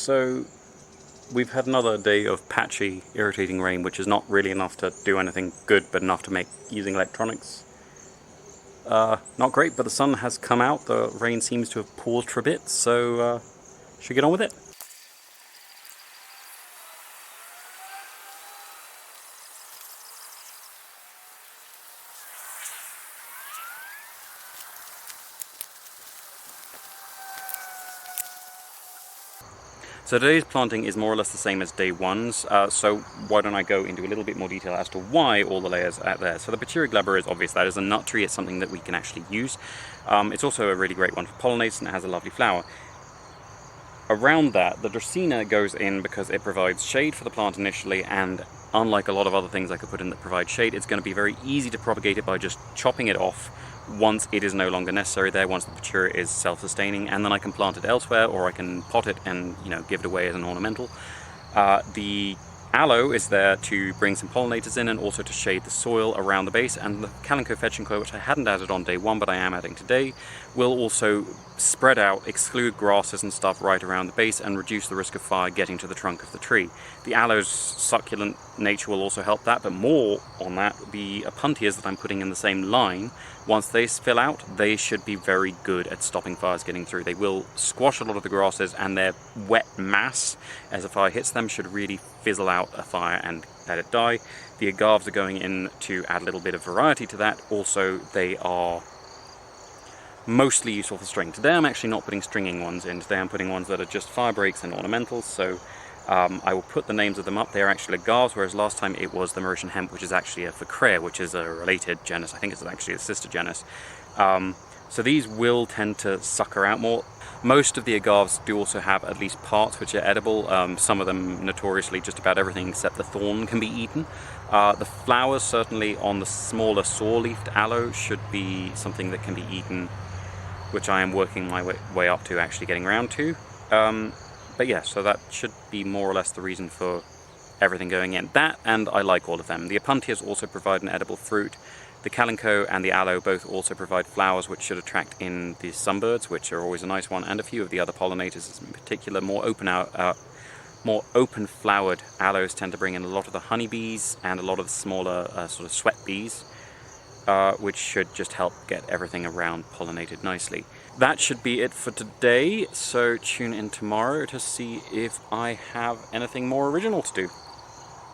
So we've had another day of patchy, irritating rain, which is not really enough to do anything good, but enough to make using electronics not great. But the sun has come out, the rain seems to have paused for a bit, so should we get on with it? So today's planting is more or less the same as day one's, so why don't I go into a little bit more detail as to why all the layers are there. So the Pachira glabra is obvious, that is a nut tree, it's something that we can actually use. It's also a really great one for pollinators and it has a lovely flower. Around that, the Dracaena goes in because it provides shade for the plant initially, and unlike a lot of other things I could put in that provide shade, it's going to be very easy to propagate it by just chopping it off once it is no longer necessary there, once the Pachira is self-sustaining, and then I can plant it elsewhere, or I can pot it and, you know, give it away as an ornamental. The Aloe is there to bring some pollinators in and also to shade the soil around the base, and the Calico fetching coir, which I hadn't added on day one but I am adding today, will also spread out, exclude grasses and stuff right around the base and reduce the risk of fire getting to the trunk of the tree. The aloe's succulent nature will also help that, but more on that, the opuntias that I'm putting in the same line, once they fill out, they should be very good at stopping fires getting through. They will squash a lot of the grasses, and their wet mass, as a fire hits them, should really fizzle out a fire and let it die. The agaves are going in to add a little bit of variety to that. Also, they are mostly useful for string. Today I'm actually not putting stringing ones in. Today I'm putting ones that are just fire breaks and ornamentals, so I will put the names of them up. They are actually agaves, whereas last time it was the Mauritian hemp, which is actually a Furcraea, which is a related genus. I think it's actually a sister genus. So these will tend to sucker out more. Most of the agaves do also have at least parts which are edible. Some of them, notoriously, just about everything except the thorn can be eaten. The flowers, certainly on the smaller saw-leafed aloe, should be something that can be eaten, which I am working my way up to actually getting around to. But yeah, so that should be more or less the reason for everything going in. That, and I like all of them. The opuntias also provide an edible fruit. The calico and the aloe both also provide flowers which should attract in the sunbirds, which are always a nice one, and a few of the other pollinators in particular. More open-flowered aloes tend to bring in a lot of the honeybees and a lot of the smaller sort of sweat bees, which should just help get everything around pollinated nicely. That should be it for today, so tune in tomorrow to see if I have anything more original to do.